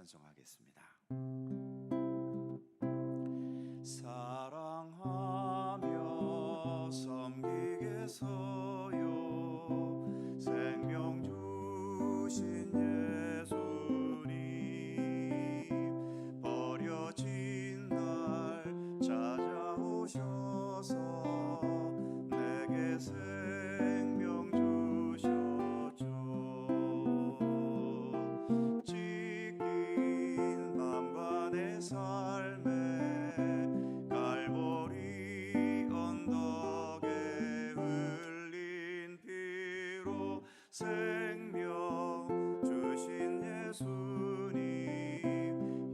찬송하겠습니다. 사랑하며 섬기겠어요. 생명 주신 예수님, 버려진 날 찾아오셔서 내게 생명 주셨죠. 찢긴 맘과 내 삶에 갈보리 언덕에 흘린 피로 생명 주신 예수님,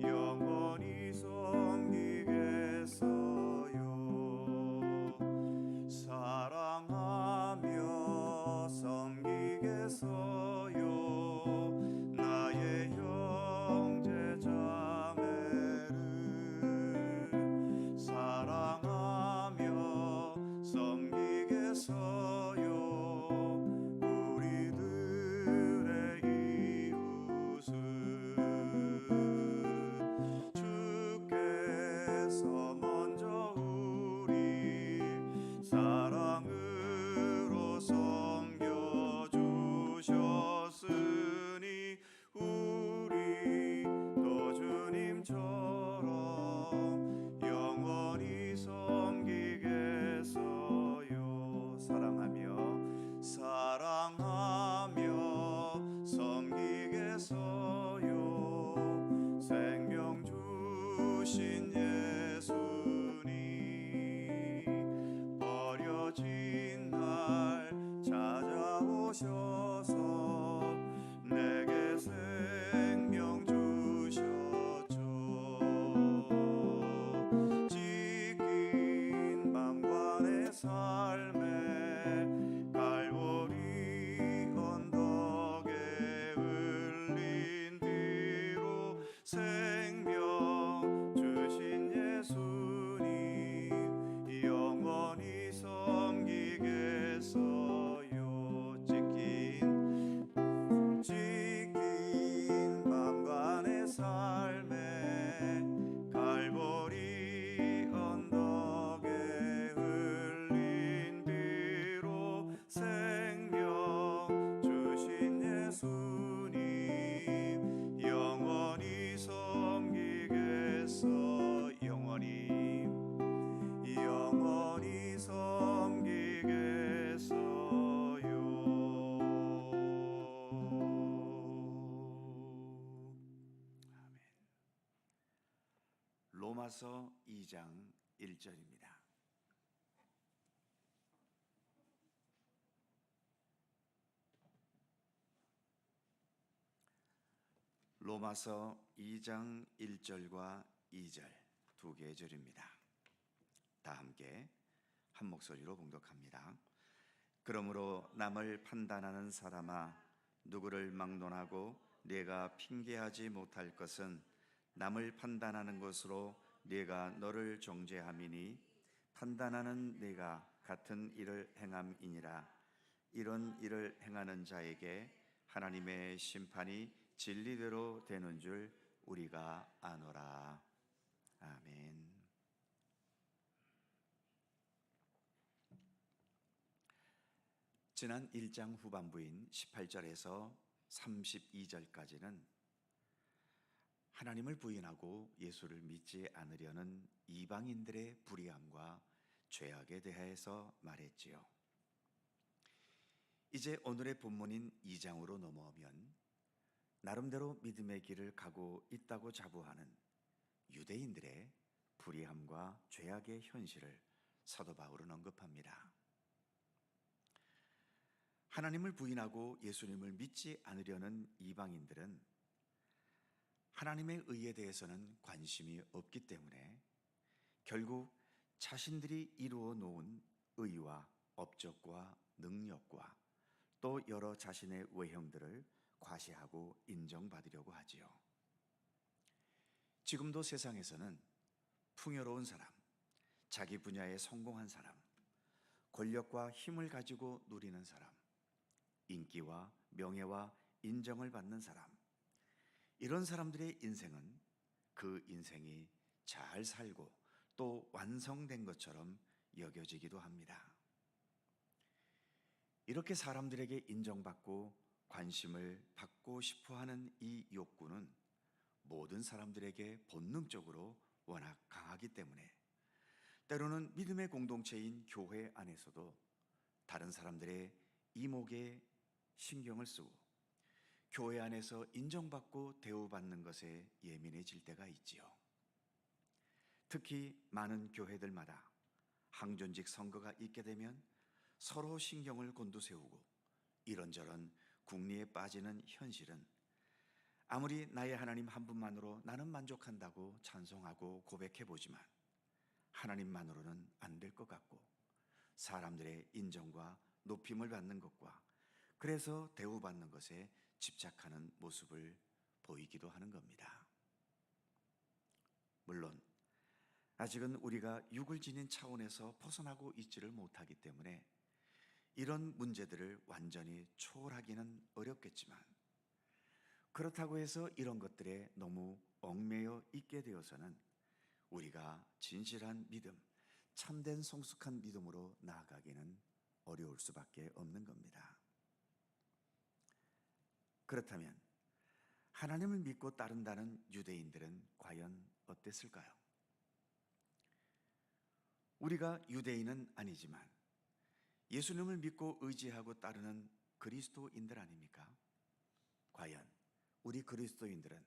영원히 섬기겠어요. 사랑하며 섬기겠어요. 나의 형제 자매를 사랑하며 섬기겠어요. 우리들의 이웃을 주께서 먼저 우리 사랑으로 섬겨주셨으니 우리도 주님처럼 영원히 섬기겠어요. 사랑하며 섬기겠어요. 생명 주신 예수님, 버려진 날 찾아오셔서 내게 생명 주셨죠. 찢긴 맘과 내 삶에 갈보리 언덕에 흘린 피로 생명 주신 예수님, 영원히 섬기겠어요. 찢긴 맘과 내 삶에 갈보리 언덕에 흘린 피로 생명 주신 예수님, 영원히 섬기겠어. 영원히 섬기겠어요. 아멘. 로마서 2장 1절입니다. 로마서 2장 1절과 2절 두 개의 절입니다. 다 함께 한 목소리로 봉독합니다. 그러므로 남을 판단하는 사람아, 누구를 막론하고 네가 핑계하지 못할 것은 남을 판단하는 것으로 네가 너를 정죄함이니 판단하는 네가 같은 일을 행함이니라. 이런 일을 행하는 자에게 하나님의 심판이 진리대로 되는 줄 우리가 아노라. 아멘. 지난 1장 후반부인 18절에서 32절까지는 하나님을 부인하고 예수를 믿지 않으려는 이방인들의 불의함과 죄악에 대해서 말했지요. 이제 오늘의 본문인 2장으로 넘어오면 나름대로 믿음의 길을 가고 있다고 자부하는 유대인들의 불의함과 죄악의 현실을 사도 바울은 언급합니다. 하나님을 부인하고 예수님을 믿지 않으려는 이방인들은 하나님의 의에 대해서는 관심이 없기 때문에 결국 자신들이 이루어 놓은 의와 업적과 능력과 또 여러 자신의 외형들을 과시하고 인정받으려고 하지요. 지금도 세상에서는 풍요로운 사람, 자기 분야에 성공한 사람, 권력과 힘을 가지고 누리는 사람, 인기와 명예와 인정을 받는 사람, 이런 사람들의 인생은 그 인생이 잘 살고 또 완성된 것처럼 여겨지기도 합니다. 이렇게 사람들에게 인정받고 관심을 받고 싶어 하는 이 욕구는 모든 사람들에게 본능적으로 워낙 강하기 때문에 때로는 믿음의 공동체인 교회 안에서도 다른 사람들의 이목에 신경을 쓰고 교회 안에서 인정받고 대우받는 것에 예민해질 때가 있지요. 특히 많은 교회들마다 항존직 선거가 있게 되면 서로 신경을 곤두세우고 이런저런 궁리에 빠지는 현실은 아무리 나의 하나님 한 분만으로 나는 만족한다고 찬송하고 고백해보지만 하나님만으로는 안 될 것 같고 사람들의 인정과 높임을 받는 것과 그래서 대우받는 것에 집착하는 모습을 보이기도 하는 겁니다. 물론 아직은 우리가 육을 지닌 차원에서 벗어나고 있지를 못하기 때문에 이런 문제들을 완전히 초월하기는 어렵겠지만 그렇다고 해서 이런 것들에 너무 얽매여 있게 되어서는 우리가 진실한 믿음, 참된 성숙한 믿음으로 나아가기는 어려울 수밖에 없는 겁니다. 그렇다면 하나님을 믿고 따른다는 유대인들은 과연 어땠을까요? 우리가 유대인은 아니지만 예수님을 믿고 의지하고 따르는 그리스도인들 아닙니까? 과연 우리 그리스도인들은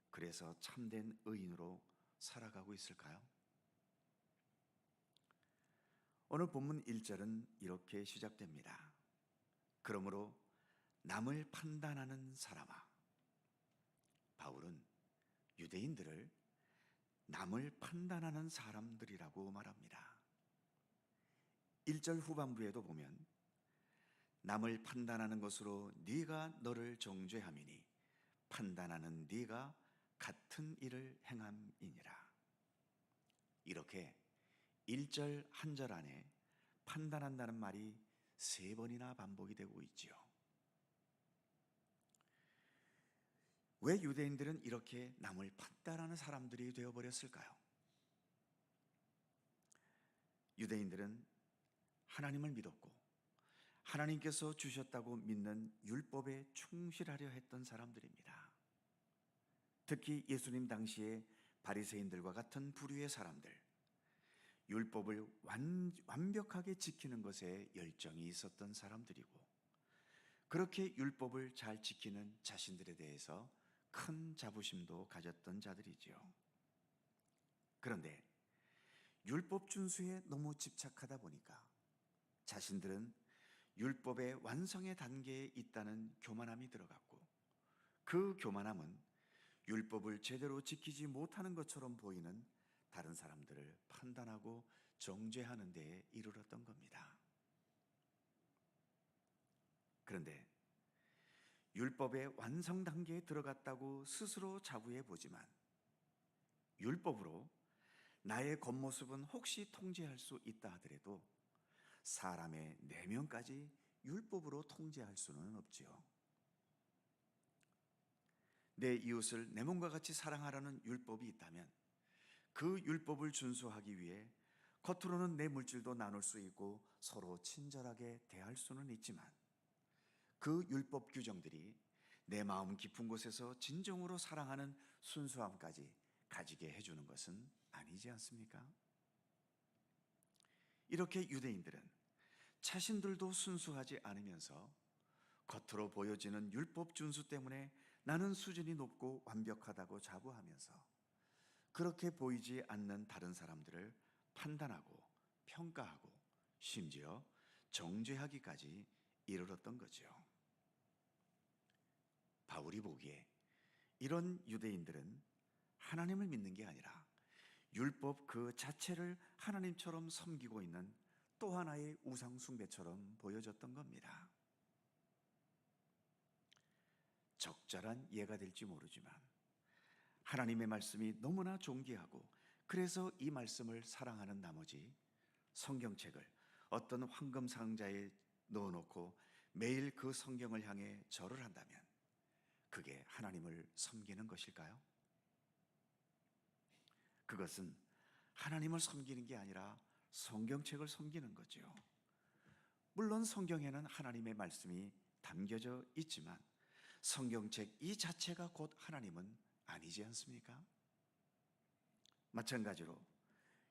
그래서 참된 의인으로 살아가고 있을까요? 오늘 본문 1절은 이렇게 시작됩니다. 그러므로 남을 판단하는 사람아. 바울은 유대인들을 남을 판단하는 사람들이라고 말합니다. 1절 후반부에도 보면 남을 판단하는 것으로 네가 너를 정죄함이니 판단하는 네가 같은 일을 행함이니라. 이렇게 1절 한 절 안에 판단한다는 말이 3번이나 반복이 되고 있지요. 왜 유대인들은 이렇게 남을 판단하는 사람들이 되어버렸을까요? 유대인들은 하나님을 믿었고 하나님께서 주셨다고 믿는 율법에 충실하려 했던 사람들입니다. 특히 예수님 당시에 바리새인들과 같은 부류의 사람들, 율법을 완벽하게 지키는 것에 열정이 있었던 사람들이고 그렇게 율법을 잘 지키는 자신들에 대해서 큰 자부심도 가졌던 자들이죠. 그런데 율법 준수에 너무 집착하다 보니까 자신들은 율법의 완성의 단계에 있다는 교만함이 들어갔고 그 교만함은 율법을 제대로 지키지 못하는 것처럼 보이는 다른 사람들을 판단하고 정죄하는 데에 이르렀던 겁니다. 그런데 율법의 완성 단계에 들어갔다고 스스로 자부해 보지만 율법으로 나의 겉모습은 혹시 통제할 수 있다 하더라도 사람의 내면까지 율법으로 통제할 수는 없지요. 내 이웃을 내 몸과 같이 사랑하라는 율법이 있다면 그 율법을 준수하기 위해 겉으로는 내 물질도 나눌 수 있고 서로 친절하게 대할 수는 있지만 그 율법 규정들이 내 마음 깊은 곳에서 진정으로 사랑하는 순수함까지 가지게 해주는 것은 아니지 않습니까? 이렇게 유대인들은 자신들도 순수하지 않으면서 겉으로 보여지는 율법 준수 때문에 나는 수준이 높고 완벽하다고 자부하면서 그렇게 보이지 않는 다른 사람들을 판단하고 평가하고 심지어 정죄하기까지 이르렀던 거죠. 바울이 보기에 이런 유대인들은 하나님을 믿는 게 아니라 율법 그 자체를 하나님처럼 섬기고 있는 또 하나의 우상 숭배처럼 보여졌던 겁니다. 적절한 예가 될지 모르지만 하나님의 말씀이 너무나 존귀하고 그래서 이 말씀을 사랑하는 나머지 성경책을 어떤 황금 상자에 넣어놓고 매일 그 성경을 향해 절을 한다면 그게 하나님을 섬기는 것일까요? 그것은 하나님을 섬기는 게 아니라 성경책을 섬기는 거죠. 물론 성경에는 하나님의 말씀이 담겨져 있지만 성경책 이 자체가 곧 하나님은 아니지 않습니까? 마찬가지로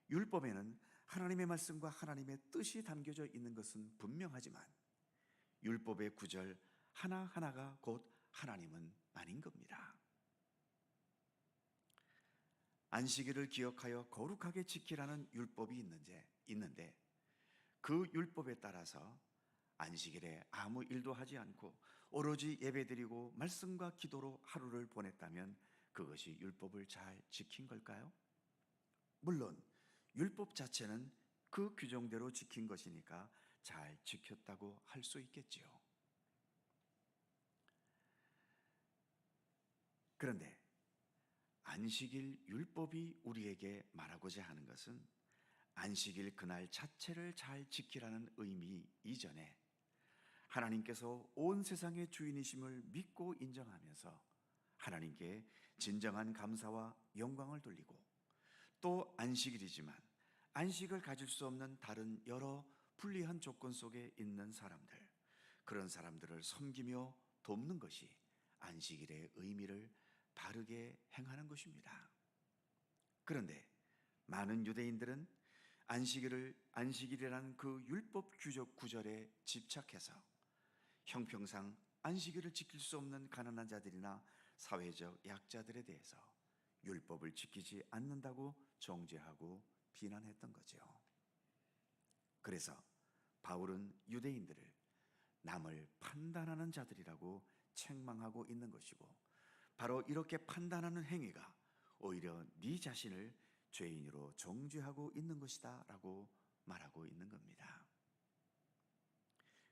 율법에는 하나님의 말씀과 하나님의 뜻이 담겨져 있는 것은 분명하지만 율법의 구절 하나하나가 곧 하나님은 아닌 겁니다. 안식일을 기억하여 거룩하게 지키라는 율법이 있는데 그 율법에 따라서 안식일에 아무 일도 하지 않고 오로지 예배드리고 말씀과 기도로 하루를 보냈다면 그것이 율법을 잘 지킨 걸까요? 물론 율법 자체는 그 규정대로 지킨 것이니까 잘 지켰다고 할 수 있겠지요. 그런데 안식일 율법이 우리에게 말하고자 하는 것은 안식일 그날 자체를 잘 지키라는 의미 이전에 하나님께서 온 세상의 주인이심을 믿고 인정하면서 하나님께 진정한 감사와 영광을 돌리고 또 안식일이지만 안식을 가질 수 없는 다른 여러 불리한 조건 속에 있는 사람들, 그런 사람들을 섬기며 돕는 것이 안식일의 의미를 바르게 행하는 것입니다. 그런데 많은 유대인들은 안식일이라는 그 율법 구절에 집착해서 형평상 안식일을 지킬 수 없는 가난한 자들이나 사회적 약자들에 대해서 율법을 지키지 않는다고 정죄하고 비난했던 거죠. 그래서 바울은 유대인들을 남을 판단하는 자들이라고 책망하고 있는 것이고, 바로 이렇게 판단하는 행위가 오히려 네 자신을 죄인으로 정죄하고 있는 것이다 라고 말하고 있는 겁니다.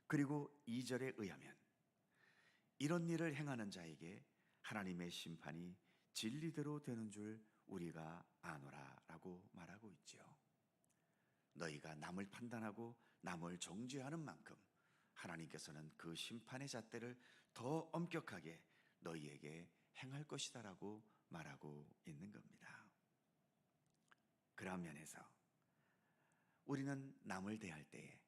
그리고 2절에 의하면 이런 일을 행하는 자에게 하나님의 심판이 진리대로 되는 줄 우리가 아노라 라고 말하고 있지요. 너희가 남을 판단하고 남을 정죄하는 만큼 하나님께서는 그 심판의 잣대를 더 엄격하게 너희에게 행할 것이다 라고 말하고 있는 겁니다. 그런 면에서 우리는 남을 대할 때에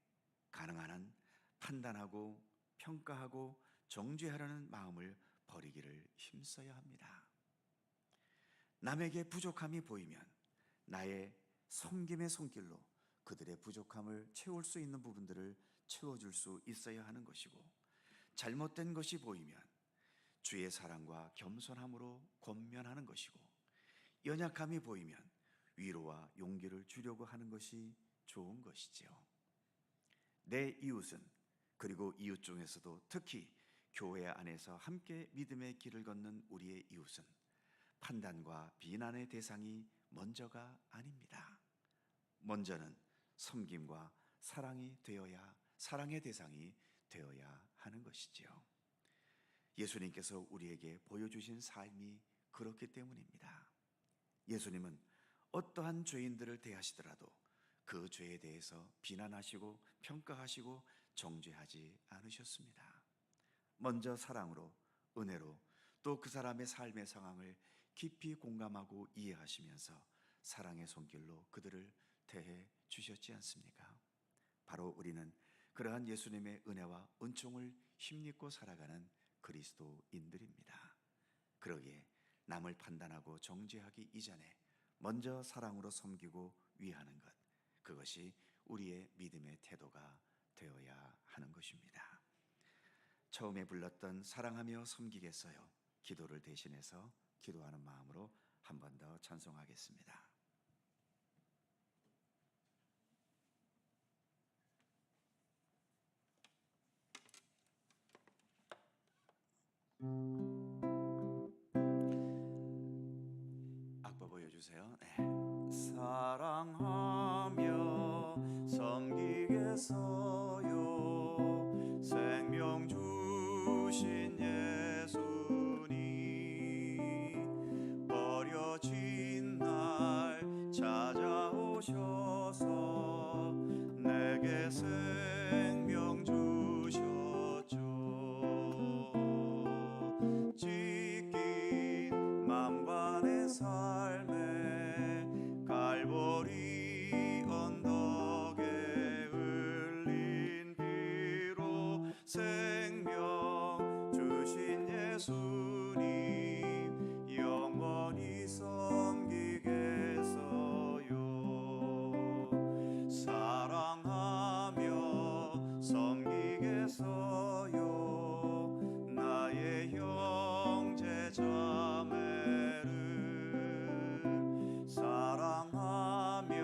가능한 한 판단하고 평가하고 정죄하려는 마음을 버리기를 힘써야 합니다. 남에게 부족함이 보이면 나의 섬김의 손길로 그들의 부족함을 채울 수 있는 부분들을 채워줄 수 있어야 하는 것이고, 잘못된 것이 보이면 주의 사랑과 겸손함으로 권면하는 것이고, 연약함이 보이면 위로와 용기를 주려고 하는 것이 좋은 것이지요. 내 이웃은, 그리고 이웃 중에서도 특히 교회 안에서 함께 믿음의 길을 걷는 우리의 이웃은 판단과 비난의 대상이 먼저가 아닙니다. 먼저는 섬김과 사랑의 대상이 되어야 하는 것이지요. 예수님께서 우리에게 보여주신 삶이 그렇기 때문입니다. 예수님은 어떠한 죄인들을 대하시더라도 그 죄에 대해서 비난하시고 평가하시고 정죄하지 않으셨습니다. 먼저 사랑으로, 은혜로, 또 그 사람의 삶의 상황을 깊이 공감하고 이해하시면서 사랑의 손길로 그들을 대해 주셨지 않습니까? 바로 우리는 그러한 예수님의 은혜와 은총을 힘입고 살아가는 그리스도인들입니다. 그러기에 남을 판단하고 정죄하기 이전에 먼저 사랑으로 섬기고 위하는 것, 그것이 우리의 믿음의 태도가 되어야 하는 것입니다. 처음에 불렀던 사랑하며 섬기겠어요 기도를 대신해서 기도하는 마음으로 한 번 더 찬송하겠습니다. 악보 보여주세요. 네. 사랑하며 섬기겠어요 생명 주신 예수님, 버려진 날 찾아오셔서 내게 생명 주셨죠. 삶에 갈보리 언덕에 흘린 피로 생명 주신 예수님 영원히 섬기겠어요. 사랑하며 섬기겠어요. 나의 형제 자매를 사랑하며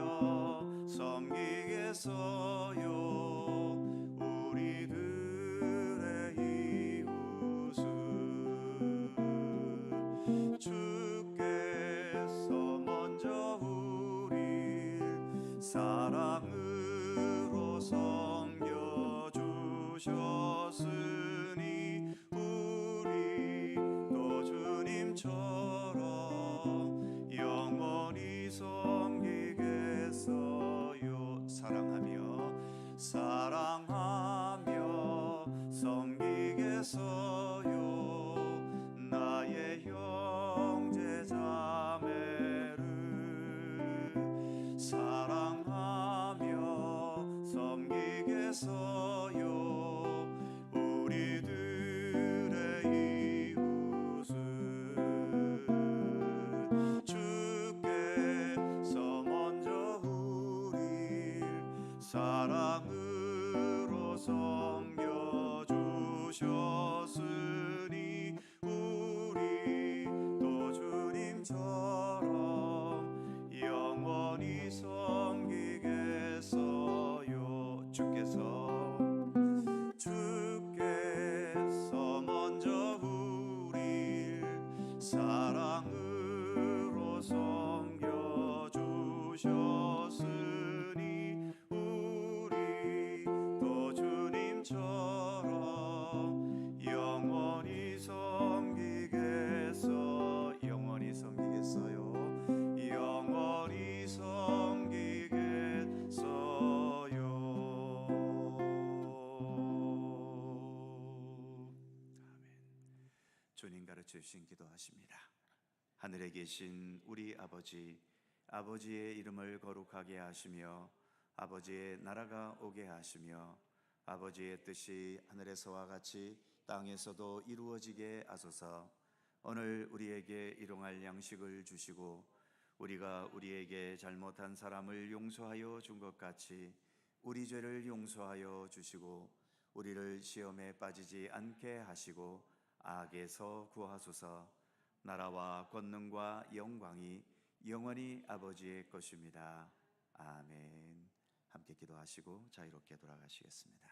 섬기겠어요. 우리들의 이웃을 주께서 먼저 우릴 사랑으로 섬겨주셨으니 우리도 주님처럼 영원히 섬기겠어요. 사랑하며 섬기겠어요. 나의 형제 자매를 사랑하며 섬기겠어요. 우리들의 이웃을 주께서 먼저 우릴 사랑으로 섬겨주셨으니 우리도 주님처럼 영원히 섬기겠어요. 주께서 먼저 우릴 사랑으로 섬겨주셨으니 우리도 주님처럼 영원히 섬기겠어요. 영원히 섬기겠어요. 영원히 섬기겠어요. 아멘. 주님 가르쳐 주신 기도하십니다. 하늘에 계신 우리 아버지, 아버지의 이름을 거룩하게 하시며 아버지의 나라가 오게 하시며 아버지의 뜻이 하늘에서와 같이 땅에서도 이루어지게 하소서. 오늘 우리에게 일용할 양식을 주시고 우리가 우리에게 잘못한 사람을 용서하여 준 것 같이 우리 죄를 용서하여 주시고 우리를 시험에 빠지지 않게 하시고 악에서 구하소서. 나라와 권능과 영광이 영원히 아버지의 것입니다. 아멘. 함께 기도하시고 자유롭게 돌아가시겠습니다.